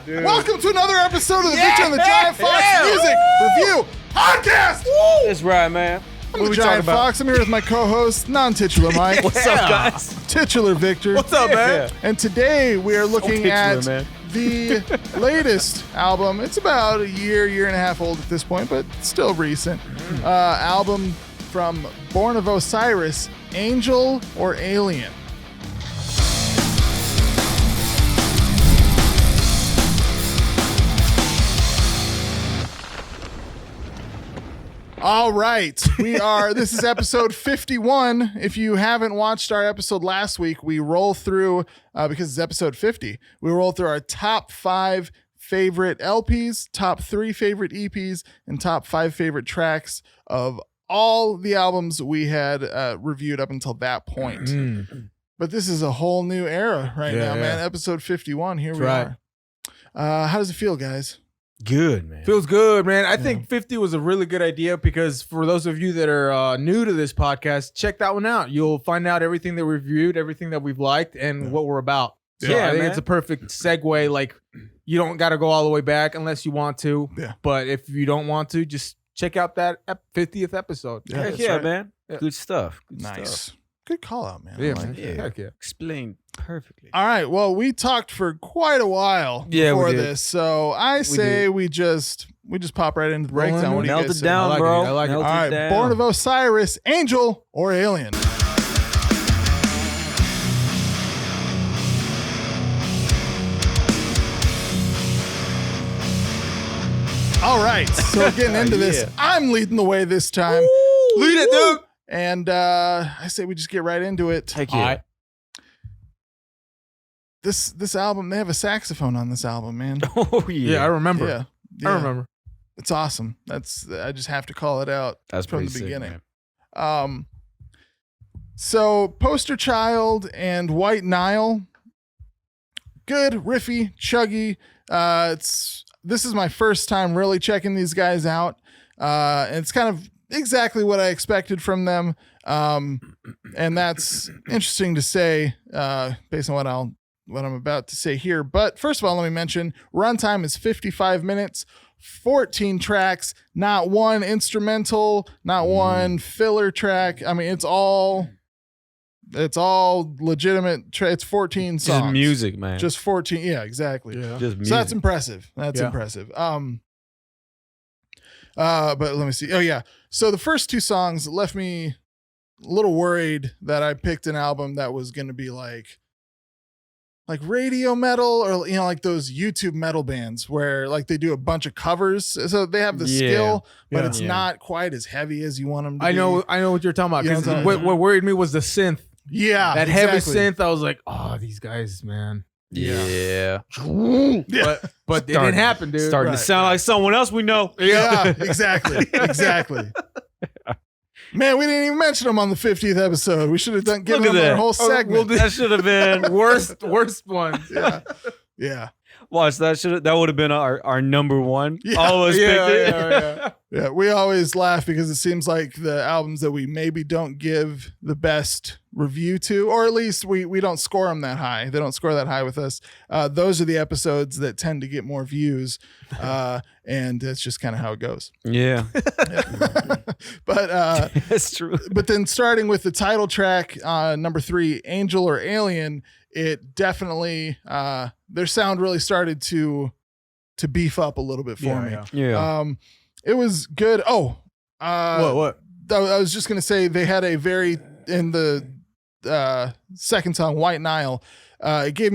dude. Welcome to another episode of the Victor and the Giant Fox Music Review Podcast. That's right, man. I'm the Giant Fox. I'm here with my co-host, non-titular Mike. What's up, guys? Titular Victor. What's up, man? And today we are looking at man. the latest album. It's about a year and a half old at this point, but still recent. Album from Born of Osiris, Angel or Alien? All right, this is episode 51. If you haven't watched our episode last week, we roll through, because it's episode 50, we roll through our top 5 favorite LPs, top 3 favorite EPs, and top 5 favorite tracks of all the albums we had reviewed up until that point. But this is a whole new era right now, man. Episode 51, here we are. How does it feel, guys? Good, man. Feels good, man. I think 50 was a really good idea because for those of you that are new to this podcast, check that one out. You'll find out everything that we reviewed, everything that we've liked, and what we're about. So I think it's a perfect segue. Like, you don't got to go all the way back unless you want to. Yeah. But if you don't want to, just check out that 50th episode. Yeah, man. Yeah. Good stuff. Good Nice. stuff. Good call out, man. Yeah, I like man. it. Heck yeah. Explained perfectly. All right. Well, we talked for quite a while before this, so I say we just pop right into the breakdown. What do you Nailed guys it say? down, I like bro. it. I like it. Nailed All right. down. Born of Osiris, Angel or Alien? All right. So we're getting into this. I'm leading the way this time. Lead it, dude. And I say we just get right into it. Heck yeah. This album, they have a saxophone on this album, man. Oh, Yeah, I remember. Yeah. I remember. It's awesome. I just have to call it out. That's from pretty the sick, beginning. man. So Poster Child and White Nile, good, riffy, chuggy. This is my first time really checking these guys out. And it's kind of exactly what I expected from them. And that's interesting to say, based on what I'm about to say here. But first of all, let me mention runtime is 55 minutes, 14 tracks, not one instrumental, not one filler track. I mean, it's all legitimate. It's 14 songs. Just music, man. Just 14. Yeah, exactly. Yeah. Just music. So that's impressive. That's impressive. But let me see. Oh yeah. So the first 2 songs left me a little worried that I picked an album that was going to be like radio metal or, like those YouTube metal bands where like they do a bunch of covers. So they have the skill, but it's not quite as heavy as you want them to be. I know what you're talking about. You know 'Cause what I'm what worried me was the synth. Yeah. That heavy exactly. synth. I was like, oh, these guys, man. Yeah. But it didn't happen, dude. Starting Right. to sound like someone else we know. Yeah, exactly. Exactly. Man, we didn't even mention them on the 50th episode. We should have given Look at them their that. whole segment. That should have been worst one. Yeah. Yeah. Watch that would have been our number one. Yeah. All of us picked it. Yeah. Yeah, we always laugh because it seems like the albums that we maybe don't give the best review to, or at least we don't score them that high. They don't score that high with us. Those are the episodes that tend to get more views, and that's just kind of how it goes. Yeah. But That's true. but then starting with the title track, number 3, Angel or Alien, it definitely their sound really started to beef up a little bit for me. Yeah. It was good. Oh, What? I was just gonna say they had a very in the second song, White Nile. It gave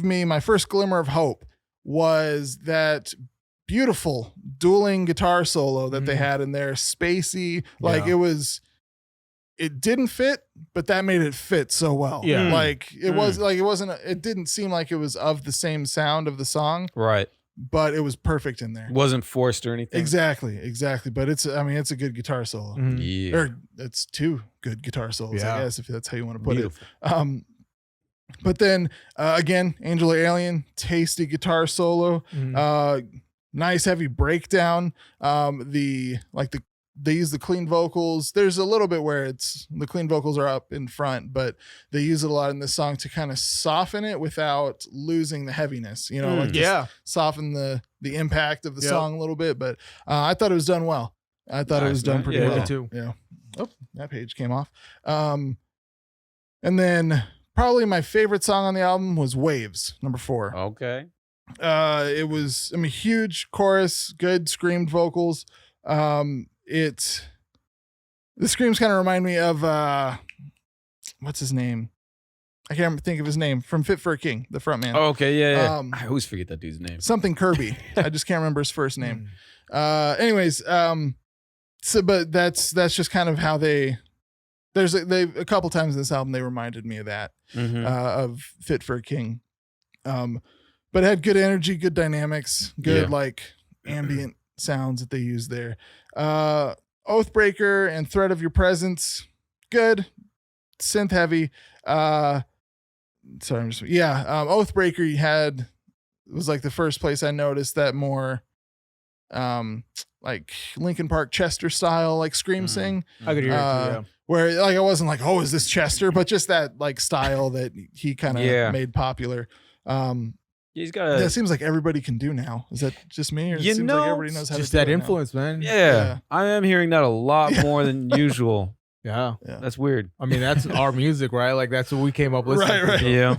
me my first glimmer of hope was that beautiful dueling guitar solo that they had in there, spacey. Like it didn't fit, but that made it fit so well. Yeah. Like it didn't seem like it was of the same sound of the song, Right. but it was perfect in there. Wasn't forced or anything. Exactly. But it's a good guitar solo. Mhm. Yeah. Or it's 2 good guitar solos, I guess, if that's how you want to put Beautiful. it. But then again, Angel or Alien, tasty guitar solo. Nice heavy breakdown. The they use the clean vocals. There's a little bit where it's the clean vocals are up in front, but they use it a lot in this song to kind of soften it without losing the heaviness, like just soften the impact of the song a little bit. But I thought it was done well. I thought it was done pretty well too. Yeah. Oh, that page came off. And then probably my favorite song on the album was Waves, number 4. Okay. It was, huge chorus, good screamed vocals. The screams kind of remind me of, what's his name? I can't think of his name, from Fit for a King, the front man. Oh, okay. Yeah. I always forget that dude's name. Something Kirby. I just can't remember his first name. Anyways, but that's just kind of how they a couple times in this album they reminded me of that, of Fit for a King. But it had good energy, good dynamics, good like ambient sounds that they used there. Oathbreaker and Threat of Your Presence, good, synth heavy. Oathbreaker was like the first place I noticed that more like Linkin Park Chester style like scream sing. I could hear it too, yeah. Where like I wasn't like, oh, is this Chester? But just that like style that he kind of made popular. He's got it seems like everybody can do now. Is that just me? Or it seems like everybody knows how to do that it influence, man. Yeah. I am hearing that a lot more than usual. Yeah. That's weird. I mean, that's our music, right? Like that's what we came up with. Right. Yeah.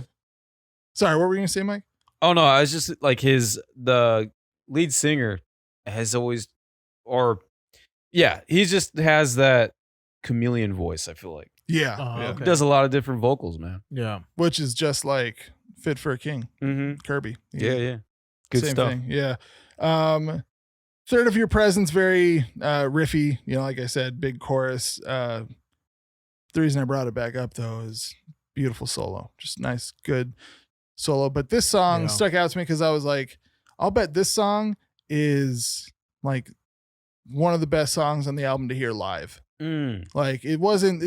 Sorry, what were you gonna say, Mike? Oh no, I was just like the lead singer has always, he just has that chameleon voice, I feel like. Yeah. He does a lot of different vocals, man. Yeah. Which is just like Fit for a King. Kirby. Yeah. Good Same stuff. thing. Yeah. Threat of Your Presence, very riffy, like I said, big chorus. The reason I brought it back up though is beautiful solo. Just nice, good solo. But this song stuck out to me because I was like, I'll bet this song is like one of the best songs on the album to hear live. Like it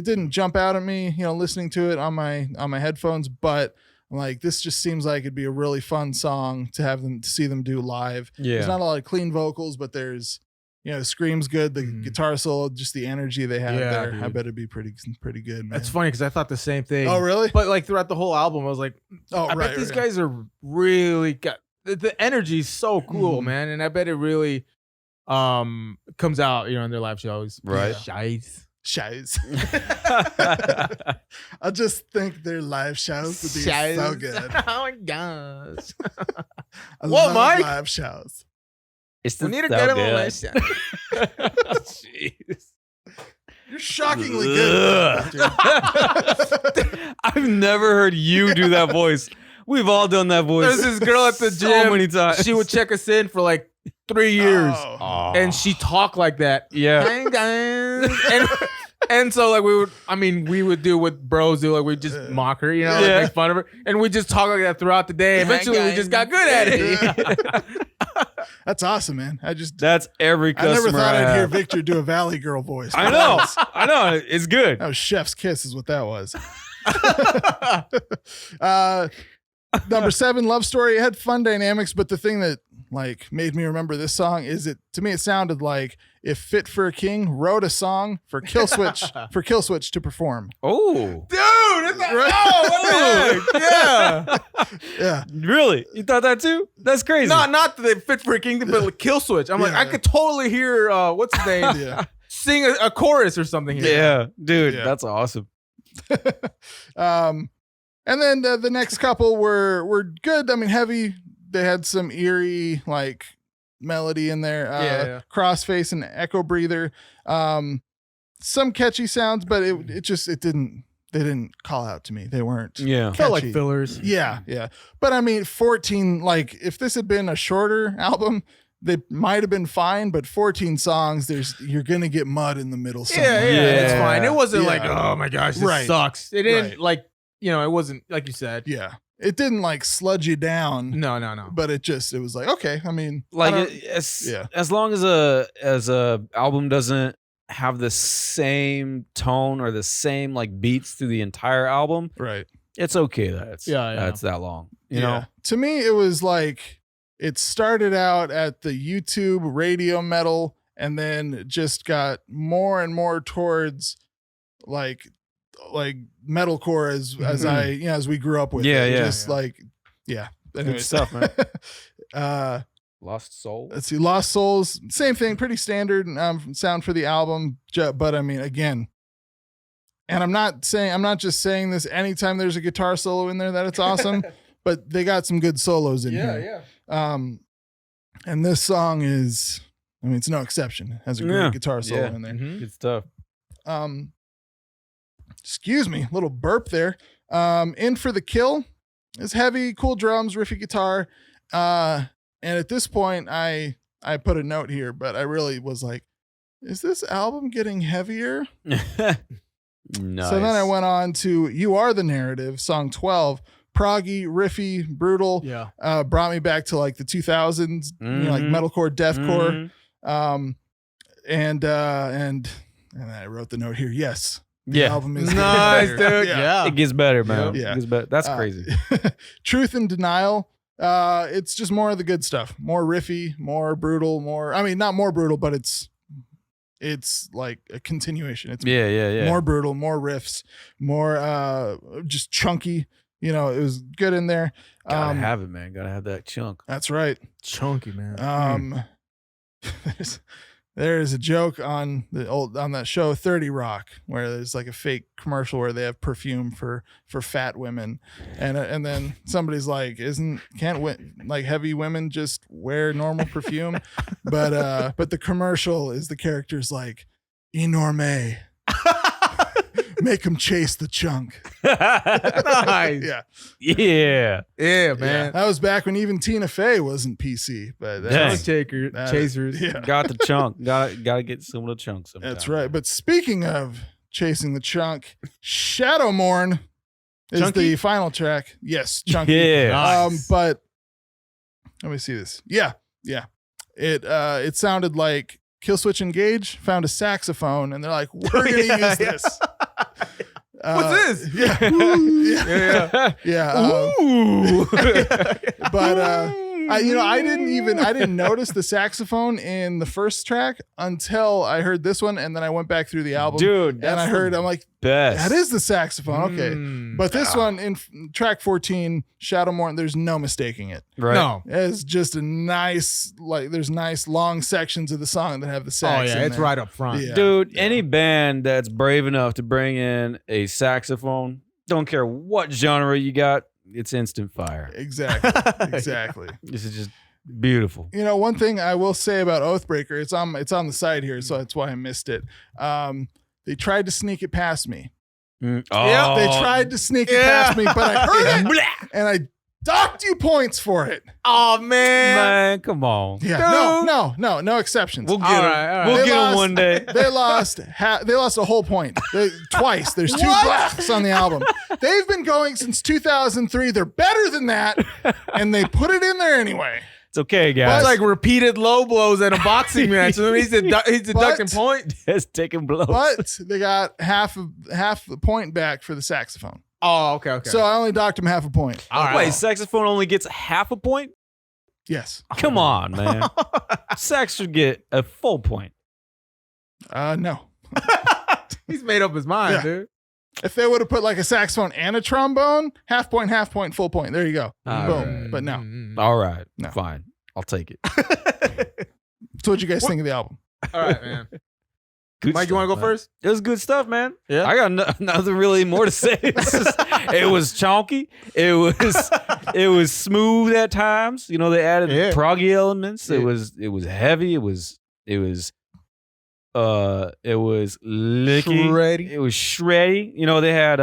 didn't jump out at me, listening to it on my headphones, but like this just seems like it'd be a really fun song to see them do live. Yeah. There's not a lot of clean vocals, but there's screams good, the guitar solo, just the energy they have there. Dude. I bet it'd be pretty good, man. That's funny because I thought the same thing. Oh, really? But like throughout the whole album, I was like, I bet these guys are really got the energy is so cool, man, and I bet it really comes out, in their live shows. Right. Shows. I just think their live shows would be so good. Oh my gosh. I love Mike? live shows. We need to get him on that show. Jeez. You're shockingly good. I've never heard you do that voice. We've all done that voice. There's this girl at the gym. So many times. She would check us in for like 3 years. Oh. And she talked like that. Yeah. And so like we would do what bros do, like we just mock her, like make fun of her. And we just talk like that throughout the day. Eventually we just got good at it. That's awesome, man. That's every customer. I never thought I'd hear Victor do a Valley Girl voice. I know. It's good. That was Chef's Kiss is what that was. Number 7, Love Story. It had fun dynamics, but the thing that like made me remember this song is to me it sounded like if Fit for a King wrote a song for Killswitch to perform. Oh, dude! Yeah. Really? You thought that too? That's crazy. Not the Fit for a King, but Killswitch. I'm like, I could totally hear what's his name sing a chorus or something here. Yeah, dude, that's awesome. And then the next couple were good. I mean, heavy. They had some eerie like melody in there. Crossface and Echo Breather. Some catchy sounds, but they didn't call out to me. They weren't. Yeah, felt like fillers. Yeah. But I mean, 14. Like if this had been a shorter album, they might have been fine, but 14 songs, you're gonna get mud in the middle somewhere. Yeah, it's fine. It wasn't like, oh my gosh, this sucks. It didn't like, it wasn't like you said. Yeah. It didn't like sludge you down. No. But it was like, okay. I mean, like as long as a album doesn't have the same tone or the same like beats through the entire album, right? It's okay that it's that long. You know? To me, it was like it started out at the YouTube radio metal and then just got more and more towards like metalcore as we grew up with. Good stuff, man. Lost Soul. Let's see, Lost Souls, same thing, pretty standard sound for the album. But I mean, again, and I'm not just saying this anytime there's a guitar solo in there that it's awesome, but they got some good solos in here. And this song is, I mean, it's no exception. It has a great guitar solo in there. Good stuff. Excuse me, little burp there. In for the Kill is heavy, cool drums, riffy guitar. And at this point, I put a note here, but I really was like, is this album getting heavier? Nice. So then I went on to You Are the Narrative, song 12. Proggy, riffy, brutal. Yeah. Brought me back to like the 2000s, you know, like metalcore, deathcore. And I wrote the note here. Yes. The album is nice, dude. Yeah. It gets better, man. Yeah. It gets better. That's crazy. Truth and Denial. It's just more of the good stuff. More riffy, more brutal, not more brutal, but it's like a continuation. It's more brutal, more riffs, more just chunky. You know, it was good in there. Gotta have it, man. Gotta have that chunk. That's right. Chunky, man. There's a joke on that show 30 Rock where there's like a fake commercial where they have perfume for fat women, and then somebody's like, can't heavy women just wear normal perfume? but the commercial is the character's like, enorme. Make him chase the chunk. Nice. Yeah, man. Yeah. That was back when even Tina Fey wasn't PC, but chasers. Got the chunk. Gotta get some of the chunks. Sometime. That's right. But speaking of chasing the chunk, Shadowmourn is Chunky? the final track. Yes, chunky. Yeah. Nice. But let me see this. Yeah. It sounded like Killswitch Engage found a saxophone and they're like, we're gonna use this. What's this? Yeah. But I didn't notice the saxophone in the first track until I heard this one, and then I went back through the album, dude, and I'm like, best. That is the saxophone. Okay. But this one in track 14, Shadowmourn, there's no mistaking it. Right. No. It's just a nice, there's nice long sections of the song that have the sax. Oh, yeah. It's right up front. Yeah. Dude, any band that's brave enough to bring in a saxophone, don't care what genre you got, it's instant fire. Exactly. This is just beautiful. You know, one thing I will say about Oathbreaker, it's on the side here, so that's why I missed it. They tried to sneak it past me. Oh. Yeah, they tried to sneak it past me, but I heard it, and I docked you points for it. Oh, man. Man, come on. Yeah, no exceptions. We'll get them. right. We'll get them one day. They lost a whole point. Twice. There's 2 blacks on the album. They've been going since 2003. They're better than that, and they put it in there anyway. It's okay, guys. It's like repeated low blows at a boxing match. So he's deducting point. Just taking blows. But they got half the point back for the saxophone. Oh, okay. So I only docked him half a point. All right. Wait, saxophone only gets half a point? Yes. Come on, man. Sax should get a full point. No. He's made up his mind, dude. If they would have put like a saxophone and a trombone, half point, full point. There you go. All Boom. right. But no. All right. No. Fine. I'll take it. So what'd you guys think of the album? All right, man. Good Mike, you want to go man. first? It was good stuff, man. Yeah. I got nothing really more to say. It was chonky. It was smooth at times. You know, they added proggy elements. Yeah. It was heavy. It was licky. Shreddy. It was shreddy. You know, they had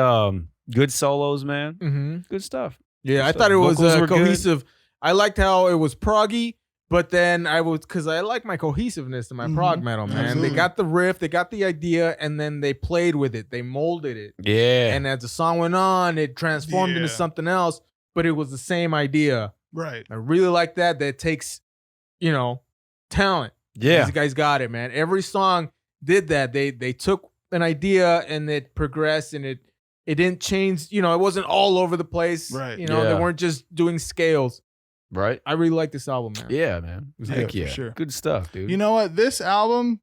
good solos, man. Mm-hmm. Good stuff. Yeah, I So thought it was vocals were good. cohesive. I liked how it was proggy, but then because I like my cohesiveness in my prog metal, man. Absolutely. They got the riff, they got the idea, and then they played with it. They molded it. Yeah. And as the song went on, it transformed into something else, but it was the same idea. Right. I really like that. That takes, talent. Yeah. These guys got it, man. Every song did that. They took an idea and it progressed, and it didn't change. It wasn't all over the place. Right. They weren't just doing scales. Right. I really like this album, man. Yeah, man. Heck yeah. For sure. Good stuff, dude. You know what? This album,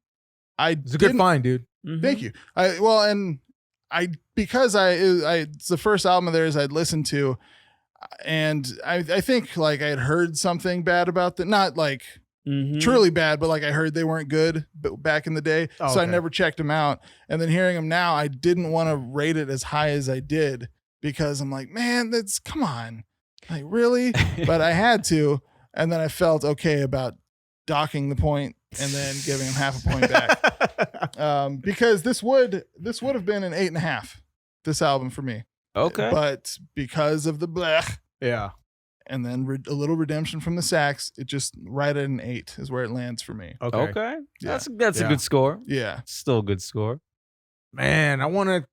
It's a good find, dude. Thank you. Because it's the first album of theirs I'd listened to, and I think like I had heard something bad about them, not like truly bad, but like I heard they weren't good back in the day, so I never checked them out. And then hearing them now, I didn't want to rate it as high as I did because I'm like, man, come on, like really? But I had to, and then I felt okay about docking the point and then giving him half a point back. Because this would have been an 8.5, this album for me. Okay. But because of the blech, Yeah. and then a little redemption from the sax, it just right at an 8 is where it lands for me. Okay. Yeah. That's a good score. Yeah. Still a good score. Man, I'm gonna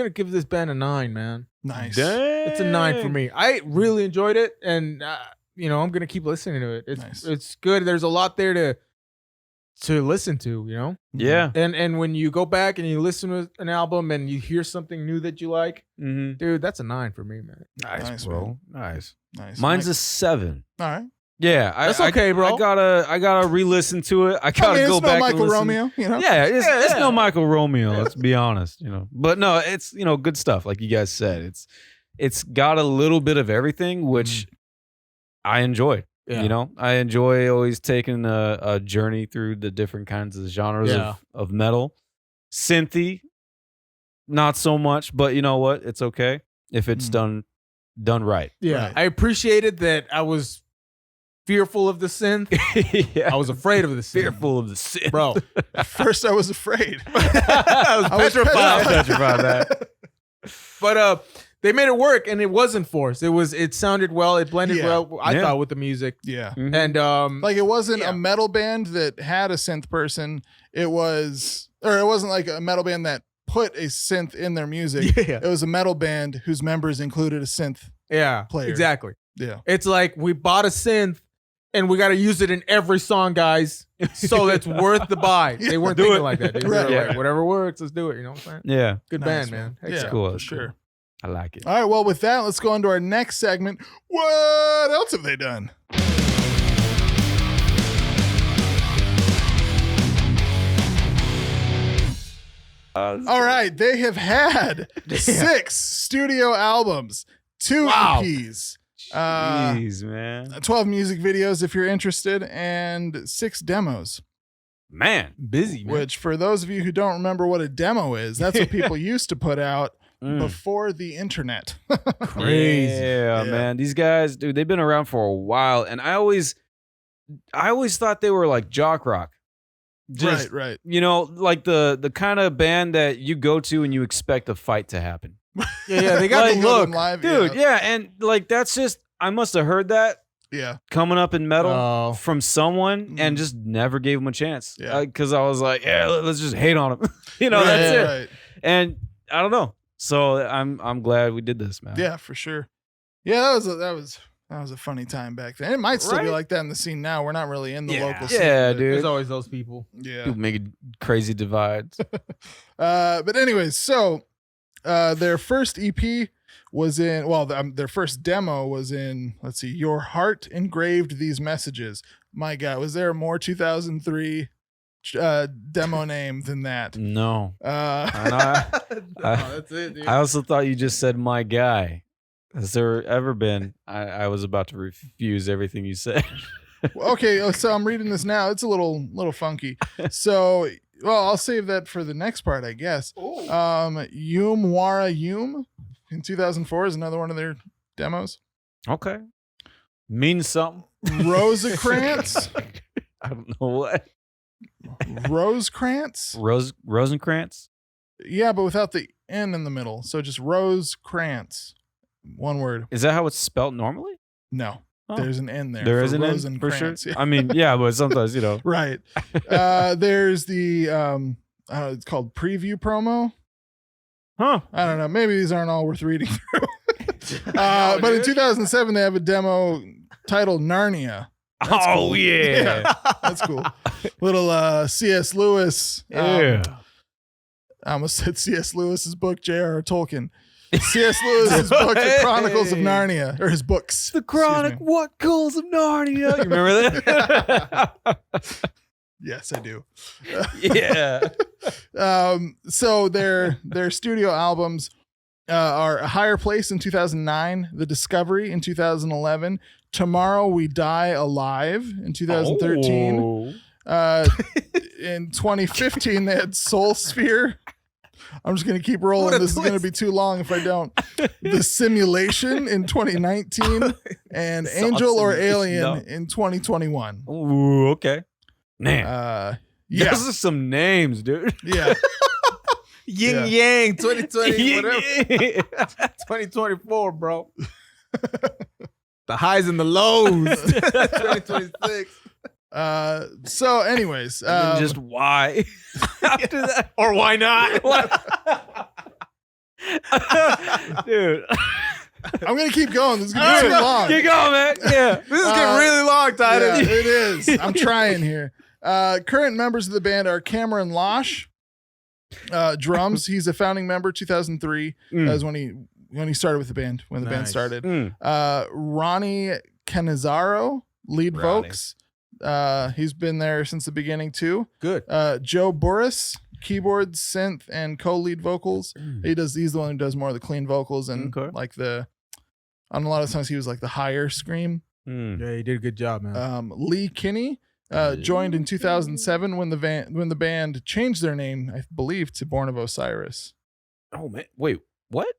give this band a 9, man. Nice. Dang. It's a 9 for me. I really enjoyed it, and I'm gonna keep listening to it. It's good. There's a lot there to listen to, Yeah. And when you go back and you listen to an album and you hear something new that you like, dude, that's a 9 for me, man. Nice, bro. Man. Nice. Mine's a 7. All right. Yeah, that's okay, bro. I gotta re-listen to it. I gotta go back. Michael and listen. Romeo, Yeah, it's no Michael Romeo. Let's be honest, But no, it's good stuff. Like you guys said, it's got a little bit of everything, which I enjoy. Yeah. I enjoy always taking a journey through the different kinds of genres of metal. Synthy, not so much, but you know what? It's okay if it's done right. Yeah, Right. I appreciated that. I was fearful of the synth. Yeah. I was afraid of the synth. Fearful of the sin. Bro. At first, I was afraid. I was petrified. Petrified that. But they made it work, and it wasn't forced. It sounded well. It blended well. I thought with the music. Yeah. Mhm. And Like it wasn't a metal band that had a synth person. It wasn't like a metal band that put a synth in their music. Yeah. It was a metal band whose members included a synth. Player. Exactly. Yeah. It's like we bought a synth and we got to use it in every song, guys. So that's worth the buy. They weren't thinking like that. They were Right. like, whatever works, let's do it. You know what I'm saying? Yeah. Good Nice, band, man. Heck Yeah, yeah. cool. for That's sure. cool. I like it. All right. Well, with that, let's go on to our next segment. What else have they done? All right. They have had 6 studio albums, 2 EPs, Jeez, man. 12 music videos if you're interested, and 6 demos. Man. Busy, man. Which, for those of you who don't remember what a demo is, that's what people used to put out before the internet. Crazy. Yeah, man. These guys, dude, they've been around for a while, and I always thought they were like jock rock. Just, right. Like the kind of band that you go to and you expect a fight to happen. Yeah, they got Like, the Go to look. them live, Dude, yeah, and like that's just I must have heard that Yeah. coming up in metal Oh. from someone and just never gave him a chance. Yeah. Because I was like, yeah, let's just hate on him. Right, That's it. right. And I don't know. So I'm glad we did this, man. Yeah, for sure. Yeah, that was a funny time back then. It might still be Right? like that in the scene now. We're not really in the local scene. Yeah, but- dude. There's always those people. Yeah. People making crazy divides. But anyways, so their first EP was in, their first demo was in, let's see, Your Heart Engraved These Messages. My God, was there a more 2003 demo name than that? No. That's it, dude. I also thought you just said my guy. Has there ever been? I was about to refuse everything you said. Okay, so I'm reading this now. It's a little funky. So, well, I'll save that for the next part, I guess. Yum Wara Yum in 2004 is another one of their demos. Okay. Means something. Rosekrantz. I don't know what. Rosekrantz? Rosencrantz? Yeah, but without the N in the middle. So just Rosekrantz. One word. Is that how it's spelled normally? No. Oh. There's an N there. There for is an N for sure. Rosencrantz. Yeah. I mean, yeah, but sometimes, Right. There's the it's called preview promo. Huh. I don't know. Maybe these aren't all worth reading through. But in 2007, they have a demo titled Narnia. That's Oh, cool. yeah. That's cool. Little C.S. Lewis. Yeah. I almost said C.S. Lewis's book, J.R.R. Tolkien. C.S. Lewis's book, The Chronicles of Narnia, or his books. The What Calls of Narnia. You remember that? Yes, I do. Yeah. So their studio albums are A Higher Place in 2009, The Discovery in 2011, Tomorrow We Die Alive in 2013. In 2015, they had Soul Sphere. I'm just going to keep rolling. This is going to be too long if I don't. The Simulation in 2019 and Angel or Alien in 2021. Ooh, okay. Man. Yeah. Those are some names, dude. Yeah. Yin Yang 2020, whatever. 2024, bro. The highs and the lows. 2026. So anyways, just why after that, or why not? Dude, I'm gonna keep going. This is gonna be too long. Keep going, man. Yeah, this is getting really long, Tyler. Yeah, it is. I'm trying here. Current members of the band are Cameron Losh, drums. He's a founding member. 2003 that was when he started with the band. When the band started. Ronnie Canizaro, lead vocals. He's been there since the beginning too. Good. Joe Burris, keyboards, synth, and co-lead vocals. He's the one who does more of the clean vocals and like on a lot of songs he was like the higher scream. Yeah, he did a good job, man. Lee Kinney joined in 2007 when the band changed their name, I believe, to Born of Osiris. Oh man, wait, what?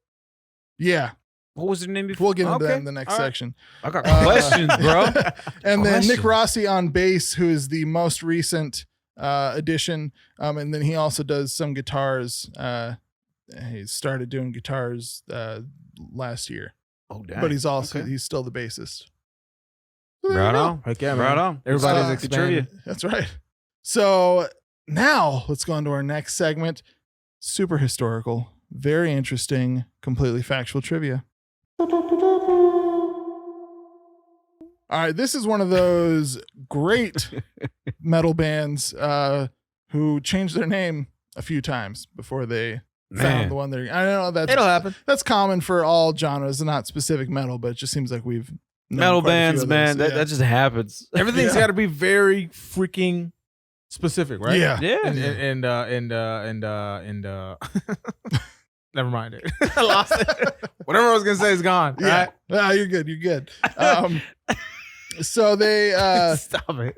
Yeah. What was their name before? We'll get into that in the next section. I got questions, bro. And then Nick Rossi on bass, who is the most recent addition. And then he also does some guitars. He started doing guitars last year. Oh, damn. But he's still the bassist. Right on. Heck yeah, right man. on. Everybody's expanding. That's right. So now let's go into our next segment. Super historical, very interesting, completely factual trivia. All right, this is one of those great metal bands who changed their name a few times before they found the one they're. I know it'll happen. That's common for all genres, not specific metal, but it just seems like we've metal bands, man. That just happens. Everything's got to be very freaking specific, right? Yeah, yeah. And never mind it. I lost it. Whatever I was gonna say is gone. Yeah. Right? Ah, you're good. You're good. So they stop it.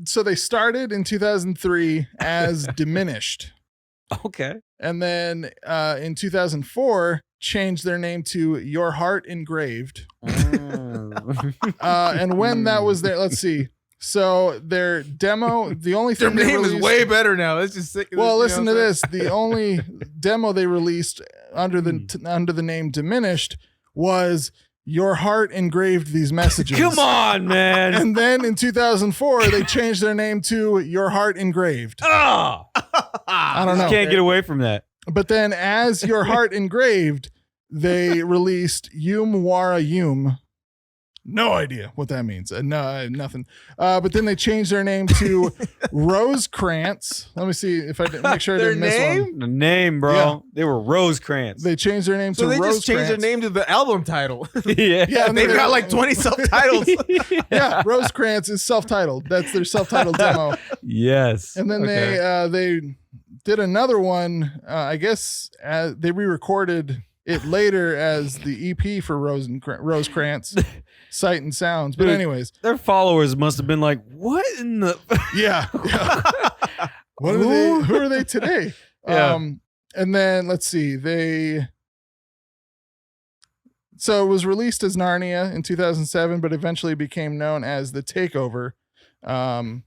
So they started in 2003 as Diminished. Okay. And then in 2004 changed their name to Your Heart Engraved. And when that was there, let's see. So their demo, the only thing their name is way better now. Let's just say, well, listen to this. The only demo they released under the name Diminished was Your Heart Engraved These Messages. Come on, man. And then in 2004, they changed their name to Your Heart Engraved. Oh, I don't know. Can't get away from that. But then as Your Heart Engraved, they released Yum Wara Yum. No idea what that means. No, nothing. But then they changed their name to Rosecrans. Let me see if I make sure I didn't miss one. The name, bro. Yeah. They were Rosecrans. They changed their name to So they Rosecrans. just changed their name to the album title. Yeah. Yeah, They've got like 20 subtitles. Yeah, Rosecrans is self-titled. That's their self-titled demo. Yes. And then they did another one. I guess they re-recorded it later as the EP for Rosecrans, Sight and Sounds. But Dude, anyways, their followers must have been like, "What in the?" yeah. What are they? Who are they today? Yeah. And then let's see. So it was released as Narnia in 2007, but eventually became known as The Takeover on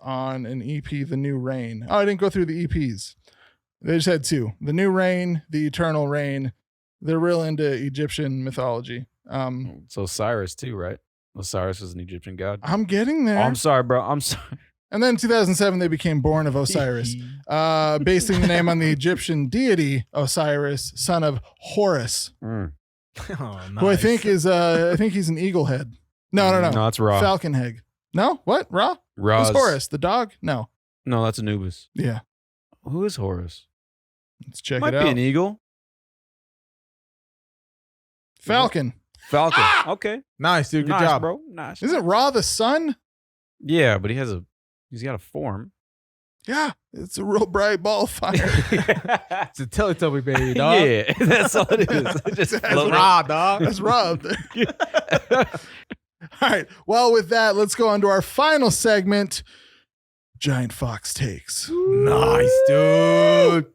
an EP, The New Reign. Oh, I didn't go through the EPs. They just had two. The New Reign, The Eternal Reign. They're real into Egyptian mythology. So Osiris too, right? Osiris was an Egyptian god. I'm getting there. Oh, I'm sorry, bro. I'm sorry. And then in 2007, they became Born of Osiris, basing the name on the Egyptian deity Osiris, son of Horus, Oh, nice. who I think is he's an eagle head. No, No, it's Ra. Falcon head. No, what? Ra? Ra's. Who's Horus? The dog? No. No, that's Anubis. Yeah. Who is Horus? Let's check Might it be out. an eagle. Falcon. Okay. Nice, dude. Good Nice, job. bro. Nice. Isn't Ra the sun? Yeah, but he's got a form. Yeah, it's a real bright ball of fire. It's a Teletubby baby, dog. Yeah, that's all it is. Just That's floating. Raw, dog. That's Ra up there. All right. Well, with that, let's go on to our final segment. Giant Fox Takes. Nice, dude.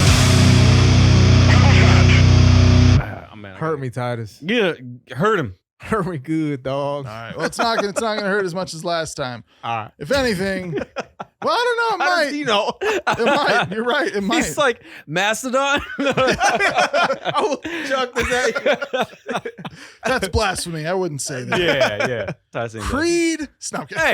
Hurt me, Titus. Yeah, hurt him. Hurt me good, dog. All right. Well, it's not gonna hurt as much as last time. All right. If anything, well, I don't know. It How might. does he know? It might. You're right. It might. He's like Mastodon. I will chuck this at you. That's blasphemy. I wouldn't say that. yeah. Creed. Stop. Hey,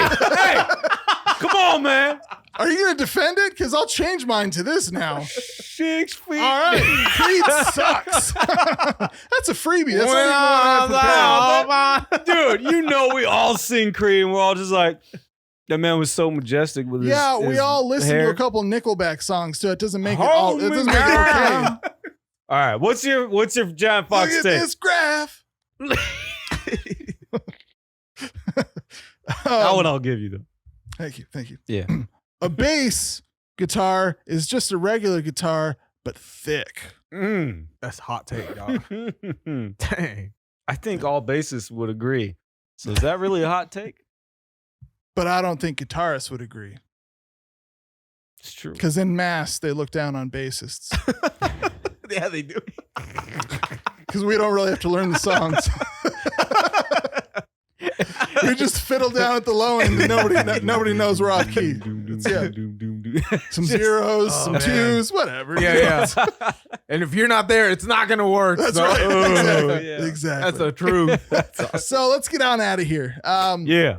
come on, man. Are you gonna defend it? Because I'll change mine to this now. 6 feet. All right. Creed sucks. That's a freebie. That's not even what I prepared. Dude, you know we all sing Creed and we're all just like, that man was so majestic with his Yeah, we his all listen hair. to a couple Nickelback songs too. It doesn't make it all. It doesn't make it okay. All right, what's your Giant Fox Look at take? this graph. That one I'll give you though. Thank you. Yeah. A bass guitar is just a regular guitar, but thick. That's hot take, dog. Dang. I think all bassists would agree. So is that really a hot take? But I don't think guitarists would agree. It's true. Because in mass, they look down on bassists. Yeah, they do. Because we don't really have to learn the songs. We just fiddle down at the low end and nobody knows we're off key. Some zeros, some twos, whatever. Yeah. And if you're not there, it's not gonna work. That's so- right. Exactly. Yeah. Exactly. That's a truth. So let's get on out of here. Yeah.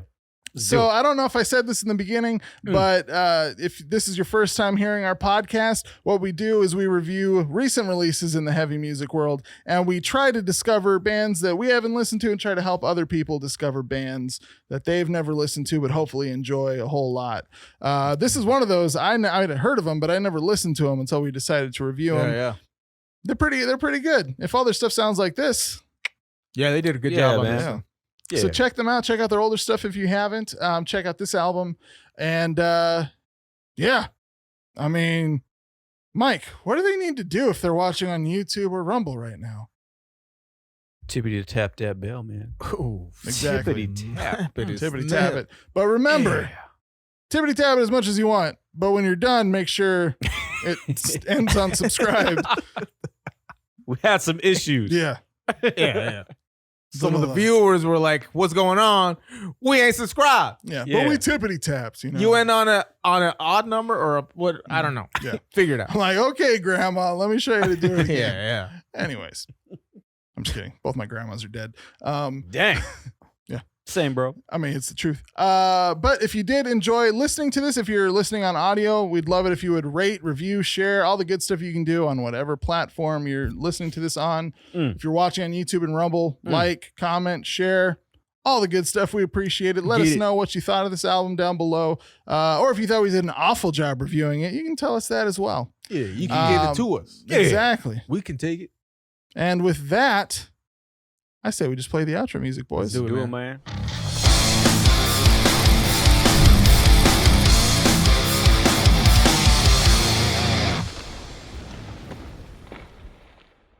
So I don't know if I said this in the beginning, but if this is your first time hearing our podcast, what we do is we review recent releases in the heavy music world, and we try to discover bands that we haven't listened to and try to help other people discover bands that they've never listened to but hopefully enjoy a whole lot. This is one of those. I had heard of them, but I never listened to them until we decided to review them. Yeah. They're pretty good. If all their stuff sounds like this, Yeah, they did a good Yeah, job on man. this. yeah. Yeah. So check them out. Check out their older stuff if you haven't. Check out this album. And yeah, I mean, Mike, what do they need to do if they're watching on YouTube or Rumble right now? Tippity tap that bell, man. Ooh, Exactly. Tippity tap. Tippity tap it. But remember, tippity tap it as much as you want. But when you're done, make sure it ends on subscribe. We had some issues. Yeah. Yeah. Some of the viewers were like, "What's going on? We ain't subscribed. Yeah. Yeah. But we tippity taps, you know. You went on an odd number or a what? I don't know. Yeah. Figure it out." I'm like, okay, Grandma, let me show you how to do it again. Yeah. Anyways, I'm just kidding. Both my grandmas are dead. Dang. Yeah. Same, bro. I mean, it's the truth. But if you did enjoy listening to this, if you're listening on audio, we'd love it if you would rate, review, share, all the good stuff you can do on whatever platform you're listening to this on. If you're watching on YouTube and Rumble, like, comment, share, all the good stuff. We appreciate it. Let us know what you thought of this album down below. Or if you thought we did an awful job reviewing it, you can tell us that as well. Yeah, you can give it to us. Yeah. Exactly. We can take it. And with that, I say we just play the outro music, boys. Do it, man.